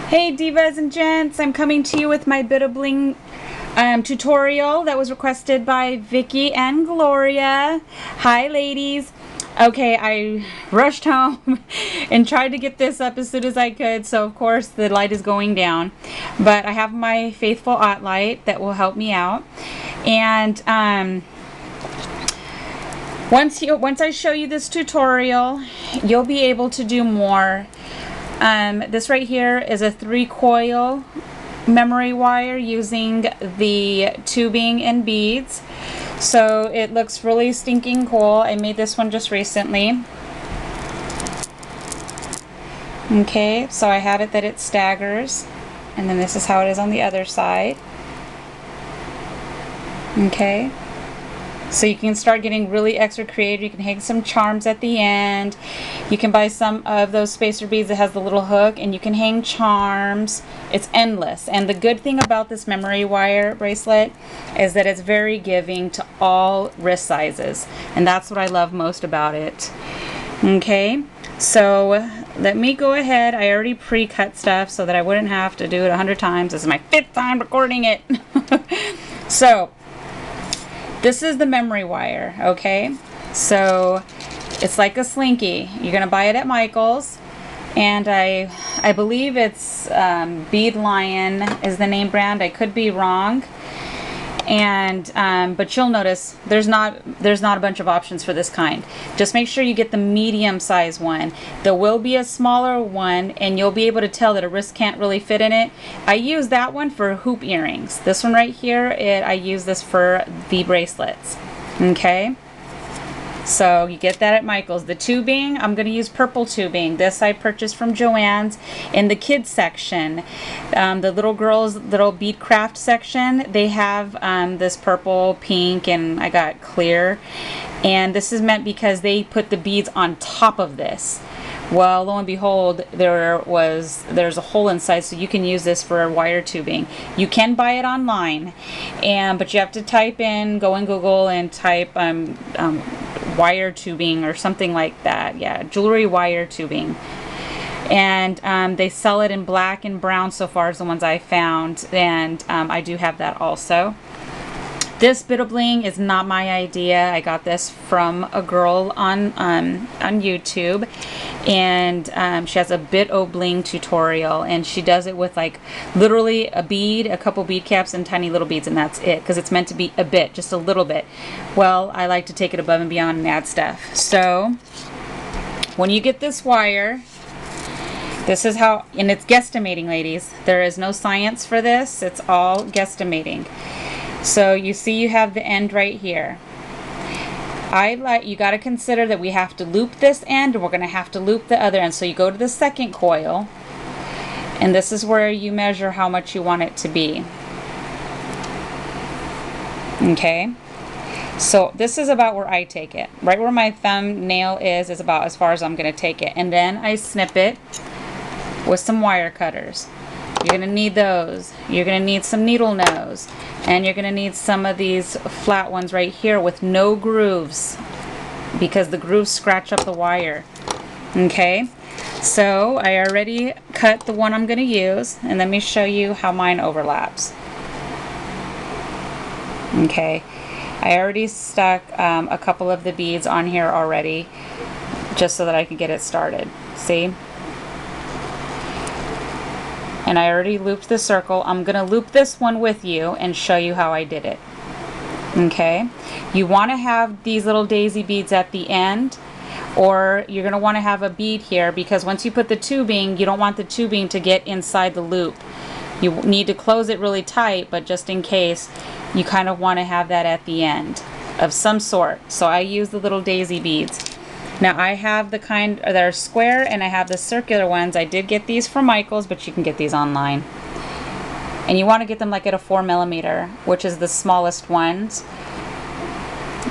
Hey divas and gents, I'm coming to you with my bit of bling tutorial that was requested by Vicky and Gloria. Hi ladies. Okay, I rushed home and tried to get this up as soon as I could, so of course the light is going down. But I have my faithful Ott light that will help me out. And once I show you this tutorial, you'll be able to do more. This right here is a 3-coil memory wire using the tubing and beads. So it looks really stinking cool. I made this one just recently. Okay, so I have it that it staggers. And then this is how it is on the other side. Okay. So you can start getting really extra creative. You can hang some charms at the end. You can buy some of those spacer beads that has the little hook and you can hang charms. It's endless. And the good thing about this memory wire bracelet is that it's very giving to all wrist sizes. And that's what I love most about it. Okay, so let me go ahead. I already pre-cut stuff so that I wouldn't have to do it 100 times. This is my 5th time recording it. So this is the memory wire, okay? So it's like a slinky. You're gonna buy it at Michael's, and I believe it's Bead Lion is the name brand. I could be wrong. And but you'll notice there's not a bunch of options for this kind. Just make sure you get the medium size one. There will be a smaller one and you'll be able to tell that a wrist can't really fit in it. I use that one for hoop earrings. This one right here, I use this for the bracelets. Okay, so you get that at Michael's. The tubing, I'm going to use purple tubing. This I purchased from Joann's in the kids section. The little girls, little bead craft section, they have this purple, pink, and I got clear. And this is meant because they put the beads on top of this. Well, lo and behold, there's a hole inside, so you can use this for wire tubing. You can buy it online, but you have to go in Google and type wire tubing or something like that. Yeah, jewelry wire tubing. And they sell it in black and brown so far as the ones I found, and I do have that also. This bit of bling is not my idea. I got this from a girl on YouTube, and she has a bit of bling tutorial, and she does it with like literally a bead, a couple bead caps, and tiny little beads, and that's it, because it's meant to be a bit, just a little bit. Well, I like to take it above and beyond and add stuff. So when you get this wire, this is how, and it's guesstimating, ladies. There is no science for this. It's all guesstimating. So you see you have the end right here. You got to consider that we have to loop this end and we're going to have to loop the other end. So you go to the 2nd coil, and this is where you measure how much you want it to be. Okay, so this is about where I take it. Right where my thumbnail is about as far as I'm going to take it. And then I snip it with some wire cutters. You're going to need those. You're going to need some needle nose. And you're going to need some of these flat ones right here with no grooves, because the grooves scratch up the wire. Okay, so I already cut the one I'm going to use, and let me show you how mine overlaps. Okay, I already stuck a couple of the beads on here already, just so that I can get it started. See? And I already looped the circle. I'm going to loop this one with you and show you how I did it. Okay? You want to have these little daisy beads at the end, or you're going to want to have a bead here, because once you put the tubing, you don't want the tubing to get inside the loop. You need to close it really tight, but just in case, you kind of want to have that at the end of some sort. So I use the little daisy beads. Now I have the kind that are square, and I have the circular ones. I did get these from Michael's, but you can get these online. And you want to get them like at a 4mm, which is the smallest ones.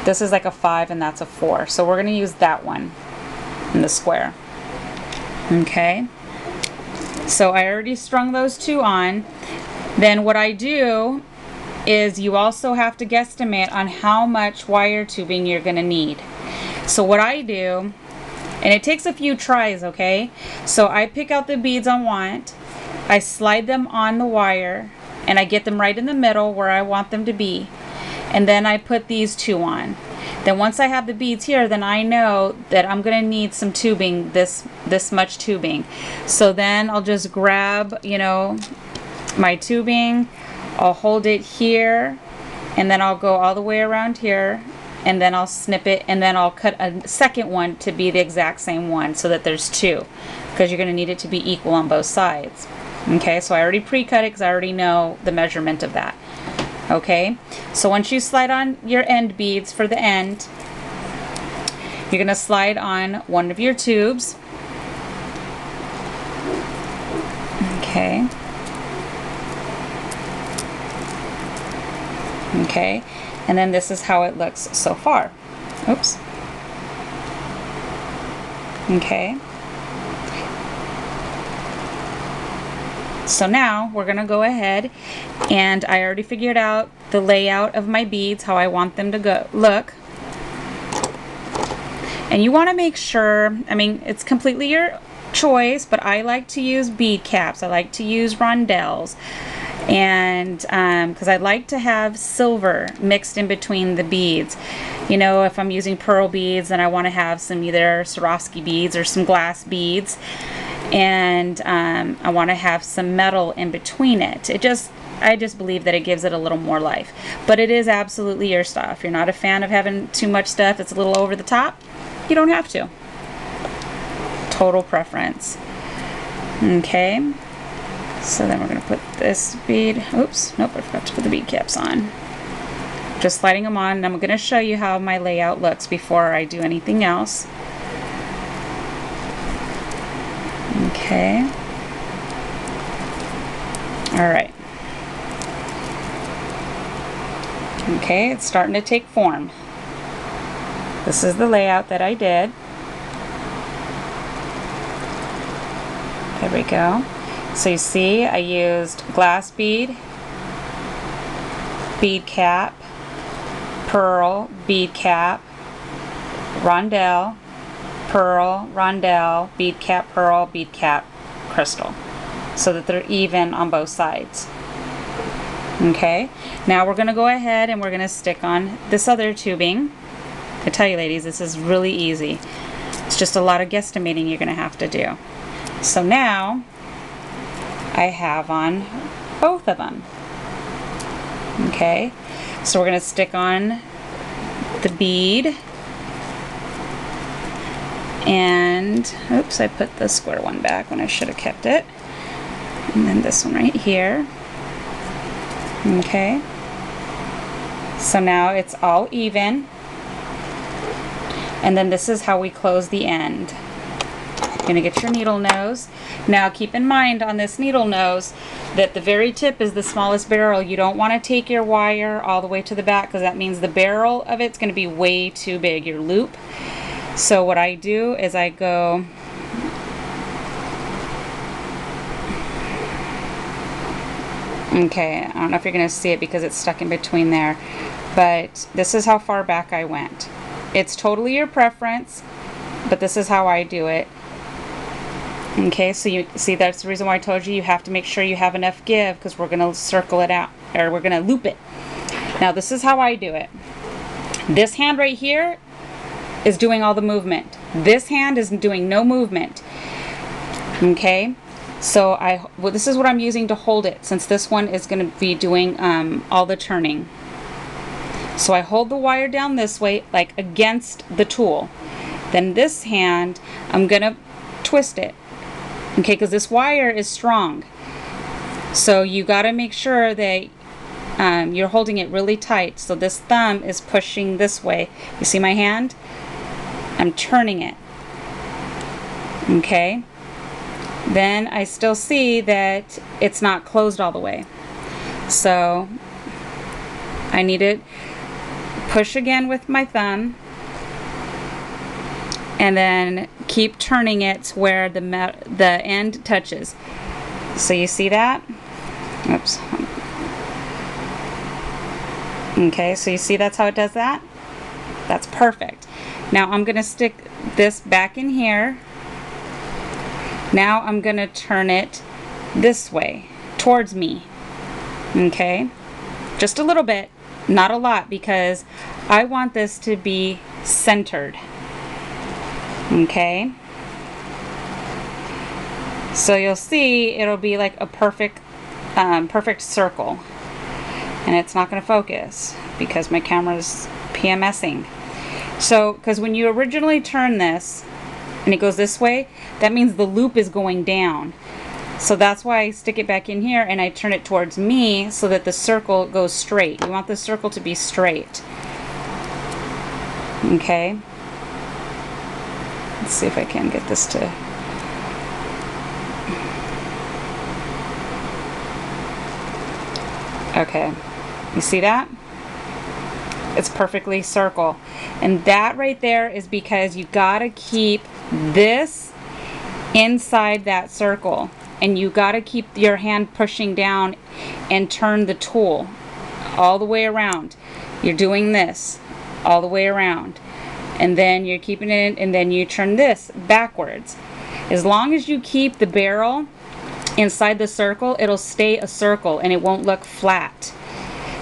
This is like a 5 and that's a 4. So we're going to use that one in the square. Okay. So I already strung those 2 on. Then what I do is you also have to guesstimate on how much wire tubing you're going to need. So what I do, and it takes a few tries, okay? So I pick out the beads I want, I slide them on the wire and I get them right in the middle where I want them to be. And then I put these two on. Then once I have the beads here, then I know that I'm going to need some tubing, this much tubing. So then I'll just grab, you know, my tubing, I'll hold it here, and then I'll go all the way around here, and then I'll snip it, and then I'll cut a second one to be the exact same one so that there's two, because you're going to need it to be equal on both sides. Okay, so I already pre-cut it because I already know the measurement of that. Okay, so once you slide on your end beads for the end, you're going to slide on one of your tubes. Okay. Okay, and then this is how it looks so far. Oops. Okay. So now we're going to go ahead, and I already figured out the layout of my beads, how I want them to look. And you want to make sure, I mean, it's completely your choice, but I like to use bead caps. I like to use rondelles, and because I like to have silver mixed in between the beads. You know, if I'm using pearl beads, then I want to have some either Swarovski beads or some glass beads. And I want to have some metal in between it. I just believe that it gives it a little more life. But it is absolutely your style. If you're not a fan of having too much stuff, it's a little over the top, you don't have to. Total preference. Okay. So then we're going to put this bead. Oops, nope, I forgot to put the bead caps on. Just sliding them on, and I'm going to show you how my layout looks before I do anything else. Okay. All right. Okay, it's starting to take form. This is the layout that I did. There we go. So you see, I used glass bead, bead cap, pearl, bead cap, rondelle, pearl, rondelle, bead cap, pearl, bead cap, crystal, so that they're even on both sides. Okay, now we're going to go ahead and we're going to stick on this other tubing. I tell you ladies, this is really easy. It's just a lot of guesstimating you're going to have to do. So now I have on both of them. Okay, so we're going to stick on the bead. And, oops, I put the square one back when I should have kept it. And then this one right here. Okay. So now it's all even. And then this is how we close the end. You're going to get your needle nose. Now keep in mind on this needle nose that the very tip is the smallest barrel. You don't want to take your wire all the way to the back, because that means the barrel of it's going to be way too big, your loop. So what I do is I go okay, I don't know if you're going to see it because it's stuck in between there, but this is how far back I went. It's totally your preference, but this is how I do it. Okay, so you see, that's the reason why I told you have to make sure you have enough give, because we're going to circle it out, or we're going to loop it. Now this is how I do it. This hand right here is doing all the movement. This hand is doing no movement. Okay, so this is what I'm using to hold it, since this one is going to be doing all the turning. So I hold the wire down this way, like against the tool. Then this hand, I'm going to twist it. Okay, because this wire is strong. So you got to make sure that you're holding it really tight. So this thumb is pushing this way. You see my hand? I'm turning it. Okay. Then I still see that it's not closed all the way. So I need to push again with my thumb, and then keep turning it where the end touches. So you see that? Oops. Okay, so you see that's how it does that? That's perfect. Now I'm going to stick this back in here. Now I'm going to turn it this way towards me. Okay, just a little bit, not a lot, because I want this to be centered. Okay, so you'll see it'll be like a perfect circle, and it's not going to focus because my camera's PMSing. So because when you originally turn this and it goes this way, that means the loop is going down. So that's why I stick it back in here and I turn it towards me so that the circle goes straight. You want the circle to be straight. Okay. Let's see if I can get this to... Okay. You see that? It's perfectly circle. And that right there is because you gotta keep this inside that circle. And you got to keep your hand pushing down and turn the tool all the way around. You're doing this all the way around. And then you're keeping it, and then you turn this backwards. As long as you keep the barrel inside the circle, it'll stay a circle and it won't look flat.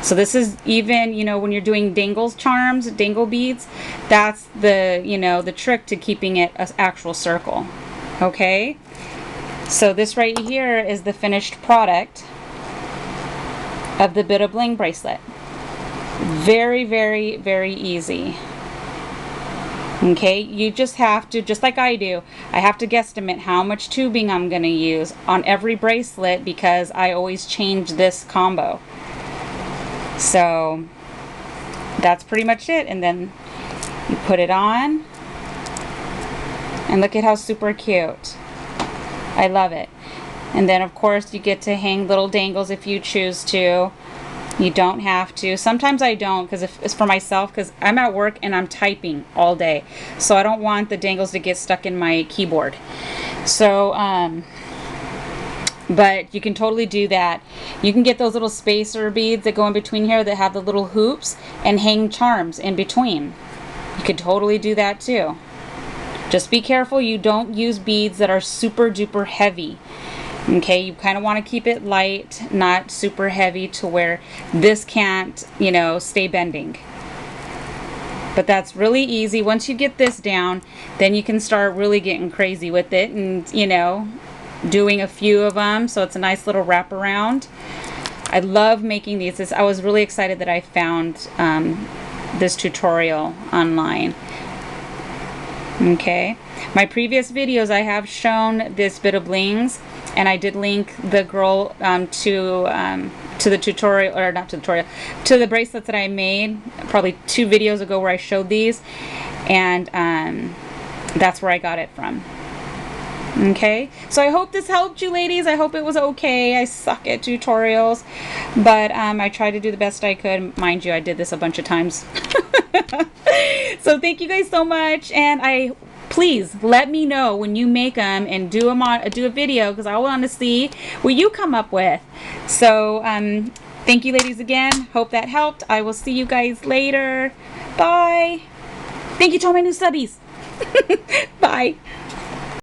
So this is even, you know, when you're doing dangles charms, dangle beads, that's the, you know, the trick to keeping it an actual circle. Okay? So this right here is the finished product of the Bit of Bling bracelet. Very, very, very easy. Okay, you just have to, just like I do, I have to guesstimate how much tubing I'm going to use on every bracelet because I always change this combo. So that's pretty much it. And then you put it on and look at how super cute. I love it. And then of course you get to hang little dangles if you choose to. You don't have to. Sometimes I don't because it's for myself because I'm at work and I'm typing all day. So I don't want the dangles to get stuck in my keyboard. So, but you can totally do that. You can get those little spacer beads that go in between here that have the little hoops and hang charms in between. You could totally do that too. Just be careful you don't use beads that are super duper heavy. Okay, you kind of want to keep it light, not super heavy to where this can't, you know, stay bending. But that's really easy. Once you get this down, then you can start really getting crazy with it and, you know, doing a few of them. So it's a nice little wraparound. I love making these. I was really excited that I found this tutorial online. Okay, my previous videos I have shown this Bit of Blings, and I did link the girl to the tutorial, or not to the tutorial, to the bracelets that I made probably 2 videos ago where I showed these, and that's where I got it from. Okay, so I hope this helped you ladies. I hope it was okay. I suck at tutorials, but I tried to do the best I could. Mind you, I did this a bunch of times. So thank you guys so much, and please let me know when you make them and do a video because I want to see what you come up with. So thank you ladies again. Hope that helped. I will see you guys later. Bye. Thank you to all my new subbies. Bye.